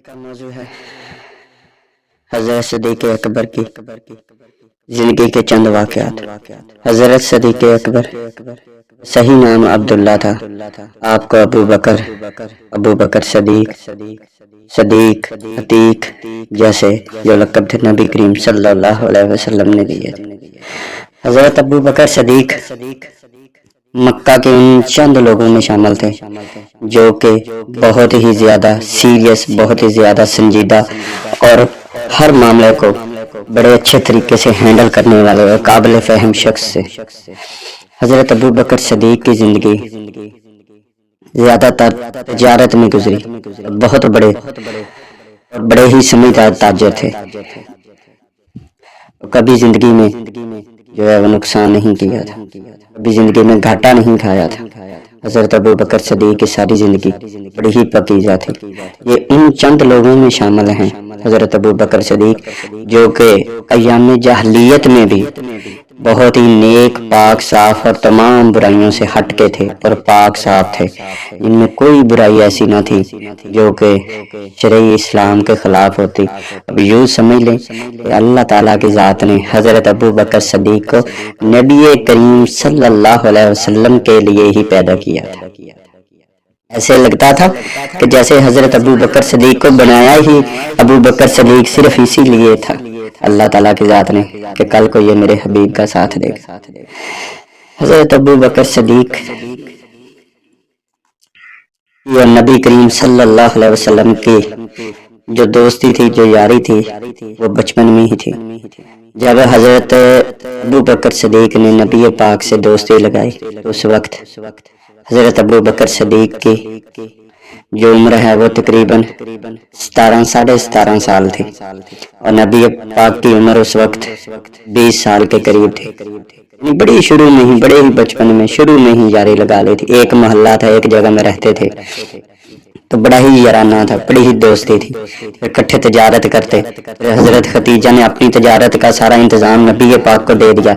کا موضوع ہے حضرت صدیق اکبر کی زندگی کے چند واقعات۔ حضرت صدیق اکبر صحیح نام عبداللہ تھا۔ آپ کو ابو بکر صدیق عتیق جیسے جو لقب تھے نبی کریم صلی اللہ علیہ وسلم نے دیے تھے۔ حضرت ابو بکر صدیق مکہ کے ان چند لوگوں میں شامل تھے جو کہ بہت ہی زیادہ سیریس، بہت ہی زیادہ سنجیدہ اور ہر معاملے کو بڑے اچھے طریقے سے ہینڈل کرنے والے اور قابل فہم شخص سے۔ حضرت ابو بکر صدیق کی زندگی زیادہ تر تجارت میں گزری، بہت بڑے ہی سمجھدار تاجر تھے، کبھی زندگی میں جو ہے وہ نقصان نہیں کیا تھا، کبھی زندگی میں گھاٹا نہیں کھایا تھا۔ حضرت ابو بکر صدیق کی ساری زندگی بڑی ہی پاکیزہ تھی۔ یہ ان چند لوگوں میں شامل ہیں حضرت ابو بکر صدیق جو کہ ایام جاہلیت میں بھی بہت ہی نیک، پاک، صاف اور تمام برائیوں سے ہٹ کے تھے اور پاک صاف تھے۔ ان میں کوئی برائی ایسی نہ تھی جو کہ شرعی اسلام کے خلاف ہوتی۔ اب یوں سمجھ لیں کہ اللہ تعالیٰ کی ذات نے حضرت ابو بکر صدیق کو نبی کریم صلی اللہ علیہ وسلم کے لیے ہی پیدا کیا تھا۔ ایسے لگتا تھا کہ جیسے حضرت ابو بکر صدیق کو بنایا ہی ابو بکر صدیق صرف اسی لیے تھا اللہ تعالیٰ کی ذات نے کہ کل کو یہ میرے حبیب کا ساتھ دے گا۔ حضرت ابو بکر صدیق یہ نبی کریم صلی اللہ علیہ وسلم کی جو دوستی تھی، جو یاری تھی، وہ بچپن میں ہی تھی۔ جب حضرت ابو بکر صدیق نے نبی پاک سے دوستی لگائی تو اس وقت حضرت ابو بکر صدیق کی جو عمر ہے وہ تقریباً 17 سال تھی اور نبی پاک کی عمر اس وقت 20 سال کے قریب تھی۔ بڑے ہی بچپن میں شروع میں ہی یاری لگا لی تھی۔ ایک محلہ تھا، ایک جگہ میں رہتے تھے تو بڑا ہی یارانہ تھا، بڑی ہی دوستی تھی۔ اکٹھے تجارت کرتے، حضرت خدیجہ نے اپنی تجارت کا سارا انتظام نبی پاک کو دے دیا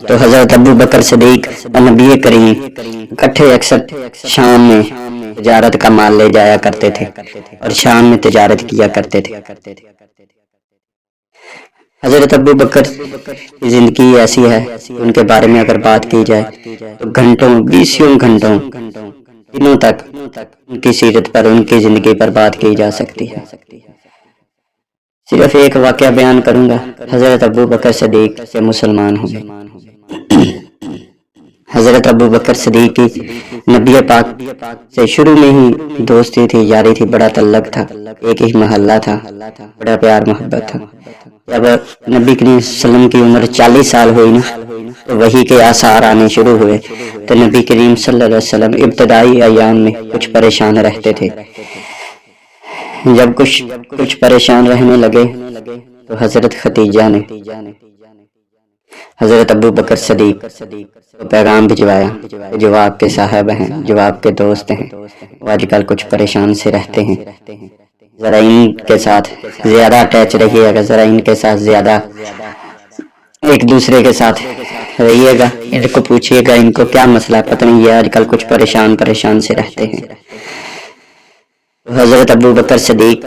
تو حضرت ابو بکر صدیق اور نبی کریم اکٹھے اکثر شام میں تجارت کا مال لے جایا کرتے تھے اور شام میں تجارت کیا کرتے تھے۔ حضرت ابو بکر کی زندگی ایسی ہے ان کے بارے میں اگر بات کی جائے تو گھنٹوں، 20 گھنٹوں، دنوں تک ان کی سیرت پر، ان کی زندگی پر بات کی جا سکتی ہے۔ صرف ایک واقعہ بیان کروں گا۔ حضرت ابو بکر صدیق سے مسلمان ہوئے۔ حضرت ابو بکر صدیق کی نبی پاک سے شروع میں ہی دوستی تھی، یاری تھی، بڑا تعلق تھا، ایک ہی محلہ تھا، بڑا پیار محبت تھا۔ جب نبی کریم صلی اللہ علیہ وسلم کی عمر 40 سال ہوئی نا تو وحی کے آثار آنے شروع ہوئے تو نبی کریم صلی اللہ علیہ وسلم ابتدائی ایام میں کچھ پریشان رہتے تھے۔ جب کچھ پریشان رہنے لگے تو حضرت خدیجہ نے حضرت ابو بکر صدیق کو پیغام بھجوایا جو آپ کے صاحب ہیں، جو آپ کے دوست ہیں، وہ آج کل کچھ پریشان سے رہتے ہیں، ذرا ان کے ساتھ زیادہ اٹیچ رہیے گا، ذرا ان کے ساتھ زیادہ ایک دوسرے کے ساتھ رہیے گا، ان کو پوچھیے گا ان کو کیا مسئلہ، پتہ نہیں یہ آج کل کچھ پریشان سے رہتے ہیں۔ حضرت ابو بکر صدیق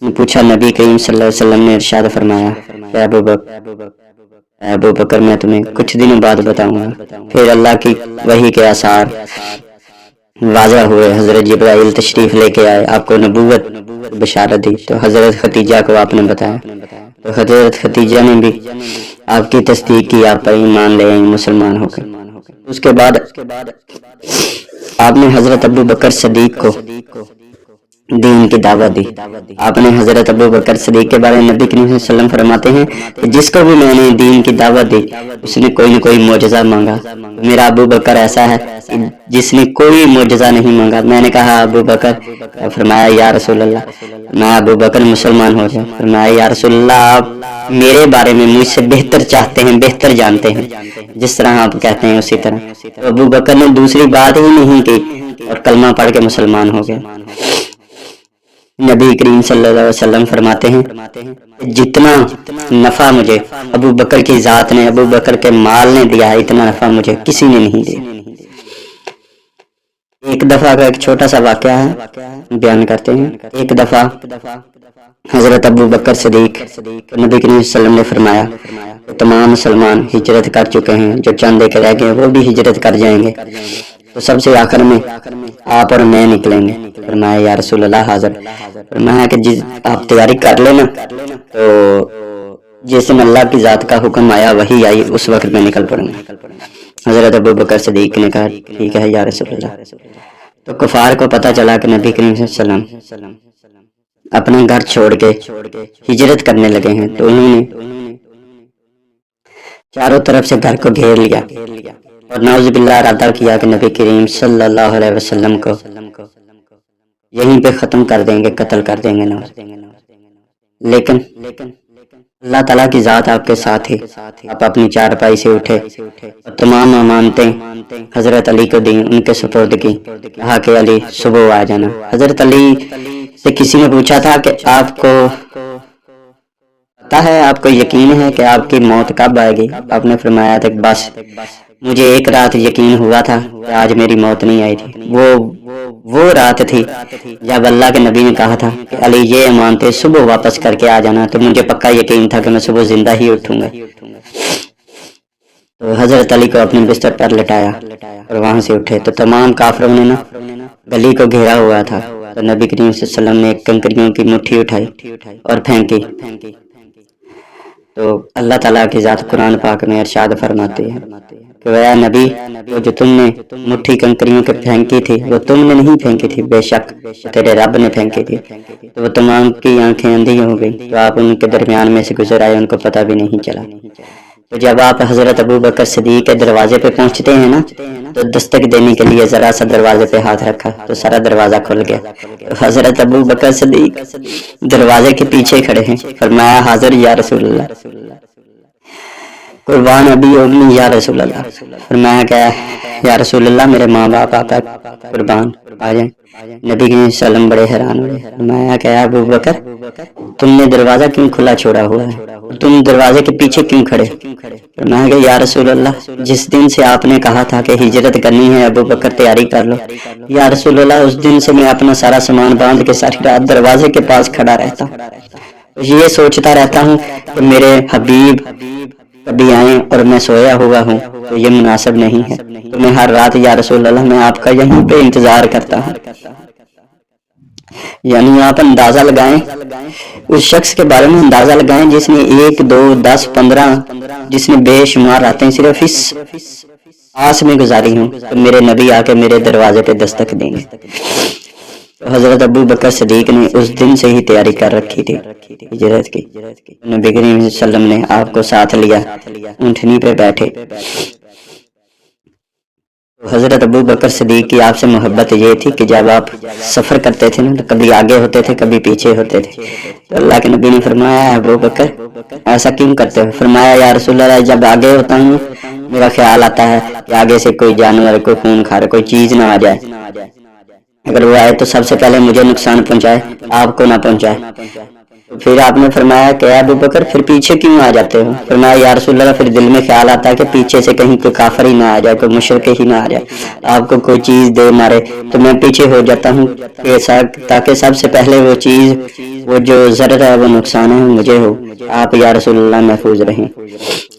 نے پوچھا، نبی کریم صلی اللہ علیہ وسلم نے ارشاد فرمایا کہ ابو بکر میں تمہیں کچھ دنوں بعد بتاؤں گا۔ پھر اللہ کی وحی کے آثار واضح ہوئے، حضرت جبرائیل تشریف لے کے آئے، آپ کو نبوت بشارت دی تو حضرت خدیجہ کو آپ نے بتایا تو حضرت خدیجہ نے بھی آپ کی تصدیق کی، آپ پر ایمان لے آئیں، مسلمان ہو گئے۔ اس کے بعد آپ نے حضرت ابو بکر صدیق کو دین کی دعوت دی۔ آپ نے حضرت ابو بکر صدیق کے بارے میں نبی کریم صلی اللہ علیہ وسلم فرماتے ہیں کہ جس کو بھی میں نے دین کی دعوت دی اس نے کوئی نہ کوئی معجزہ مانگا۔ میرا ابو بکر ایسا ہے جس نے کوئی معجزہ نہیں مانگا۔ میں نے کہا ابو بکر، فرمایا یا رسول اللہ، میں ابو بکر مسلمان ہو جاؤں۔ فرمایا یا رسول اللہ، آپ میرے بارے میں مجھ سے بہتر چاہتے ہیں، بہتر جانتے ہیں، جس طرح آپ کہتے ہیں اسی طرح۔ تو ابو بکر نے دوسری بات ہی نہیں کی اور کلمہ پڑھ کے مسلمان ہو گئے۔ نبی کریم صلی اللہ علیہ وسلم فرماتے ہیں جتنا نفع مجھے ابو بکر کی ذات نے، ابو بکر کے مال نے دیا ہے، اتنا نفع مجھے کسی نے نہیں دیا۔ ایک دفعہ کا ایک چھوٹا سا واقعہ ہے، بیان کرتے ہیں۔ ایک دفعہ حضرت ابو بکر صدیق، نبی کریم صلی اللہ علیہ وسلم نے فرمایا کہ تمام مسلمان ہجرت کر چکے ہیں، جو چند ایک رہ گئے وہ بھی ہجرت کر جائیں گے، تو سب سے آخر میں آپ اور میں نکلیں گے۔ فرمایا یا رسول اللہ حاضر، فرمایا کہ آپ تیاری کر لینا، تو جس دن اللہ کی ذات کا حکم آیا، وہی آئی، اس وقت میں نکل پڑوں گا۔ حضرت ابو بکر صدیق نے کہا ٹھیک ہے یا رسول اللہ۔ تو کفار کو پتہ چلا کہ نبی کریم صلی اللہ علیہ وسلم اپنا گھر چھوڑ کے ہجرت کرنے لگے ہیں، تو انہوں نے چاروں طرف سے گھر کو گھیر لیا اور نعوذ باللہ ارادہ کیا کہ نبی کریم صلی اللہ علیہ وسلم کو یہیں پہ ختم کر دیں گے، قتل کر دیں گے۔ لیکن اللہ تعالیٰ کی ذات آپ کے ساتھ ہی، آپ اپنی چارپائی سے اٹھے اور تمام امانتیں حضرت علی کو دیں، ان کے سپرد کی، کہا کہ علی صبح آ جانا۔ حضرت علی سے کسی نے پوچھا تھا کہ آپ کو پتا ہے، آپ کو یقین ہے کہ آپ کی موت کب آئے گی؟ آپ نے فرمایا تھا کہ بس مجھے ایک رات یقین ہوا تھا کہ آج میری موت نہیں آئی تھی، وہ رات تھی جب اللہ کے نبی نے کہا تھا کہ علی یہ مانتے صبح واپس کر کے آ جانا، تو مجھے پکا یقین تھا کہ میں صبح زندہ ہی اٹھوں گا۔ تو حضرت علی کو اپنے بستر پر لٹایا اور وہاں سے اٹھے، تو تمام کافروں نے نا گلی کو گھیرا ہوا تھا، تو نبی کریم صلی اللہ علیہ وسلم نے ایک کنکریوں کی مٹھی اٹھائی اور پھینکی، تو اللہ تعالیٰ کی ذات قرآن پاک میں ارشاد فرماتی ہے کہ اے نبی، وہ جو تم نے مٹھی کنکریوں کے پھینکی تھی وہ تم نے نہیں پھینکی تھی، بے شک تیرے رب نے پھینکی تھی۔ تو وہ تمام کی آنکھیں اندھی ہو گئی، تو آپ ان کے درمیان میں سے گزر آئے، ان کو پتہ بھی نہیں چلا۔ تو جب آپ حضرت ابو بکر صدیق کے دروازے پہ پہنچتے ہیں نا، تو دستک دینے کے لیے ذرا سا دروازے پہ ہاتھ رکھا تو سارا دروازہ کھل گیا۔ تو حضرت ابو بکر صدیق دروازے کے پیچھے کھڑے ہیں، فرمایا حاضر یا رسول اللہ، قربان ابی امی یا رسول اللہ۔ فرمایا کہ یا رسول اللہ میرے ماں باپ آپ قربان آ جائیں۔ نبی صلی اللہ علیہ وسلم بڑے حیران ہوئے، فرمایا کہ ابو بکر تم نے دروازہ کیوں کھلا چھوڑا ہوا ہے، تم دروازے کے پیچھے کیوں کھڑے؟ فرمایا کہ یا رسول اللہ جس دن سے آپ نے کہا تھا کہ ہجرت کرنی ہے ابو بکر تیاری کر لو، یا رسول اللہ اس دن سے میں اپنا سارا سامان باندھ کے ساری رات دروازے کے پاس کھڑا رہتا ہوں، یہ سوچتا رہتا ہوں کہ میرے حبیب کبھی آئیں اور میں سویا ہوا ہوں، تو یہ مناسب نہیں ہے، تو میں ہر رات یا رسول اللہ میں آپ کا یہیں پہ انتظار کرتا ہوں۔ یعنی آپ اندازہ لگائیں، اس شخص کے بارے میں اندازہ لگائیں جس نے 1 2 10 15 جس نے بے شمار راتیں صرف اس آس میں گزاری ہوں تو میرے نبی آ کے میرے دروازے پہ دستک دیں گے۔ حضرت ابو بکر صدیق نے اس دن سے ہی تیاری کر رکھی تھی ہجرت کی۔ نبی کریم صلی اللہ علیہ وسلم نے آپ کو ساتھ لیا، اونٹنی پہ بیٹھے۔ حضرت ابو بکر صدیق کی آپ سے محبت یہ تھی کہ جب آپ سفر کرتے تھے نا تو کبھی آگے ہوتے تھے کبھی پیچھے ہوتے تھے، تو اللہ کے نبی نے فرمایا ابو بکر ایسا کیوں کرتے ہو؟ فرمایا یا رسول اللہ جب آگے ہوتا ہوں میرا خیال آتا ہے کہ آگے سے کوئی جانور کوئی خون خار کوئی چیز نہ آ جائے، اگر وہ آئے تو سب سے پہلے مجھے نقصان پہنچائے، آپ کو نہ پہنچائے۔ پھر آپ نے فرمایا کہ اے ابو بکر پھر پیچھے کیوں آ جاتے ہو؟ فرمایا یا رسول اللہ پھر دل میں خیال آتا ہے کہ پیچھے سے کہیں کوئی کافر ہی نہ آ جائے، کوئی مشرک ہی نہ آ جائے، آپ کو کوئی چیز دے مارے، تو میں پیچھے ہو جاتا ہوں تاکہ سب سے پہلے وہ چیز وہ جو ضرر ہے وہ نقصان ہے مجھے ہو، آپ یا رسول اللہ محفوظ رہیں۔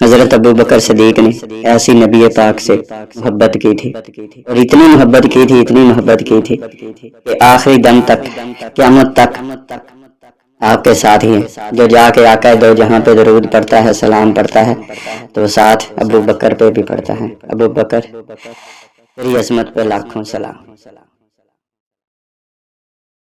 حضرت ابو بکر صدیق نے ایسی نبی پاک سے محبت کی تھی اور اتنی محبت کی تھی کہ آخری دم تک قیامت تک آپ کے ساتھ ہی ہیں۔ جو جا کے آقا دو جہاں پہ درود پڑھتا ہے سلام پڑھتا ہے تو ساتھ ابو بکر پہ بھی پڑھتا ہے۔ ابو بکر تیری عظمت پہ لاکھوں سلام۔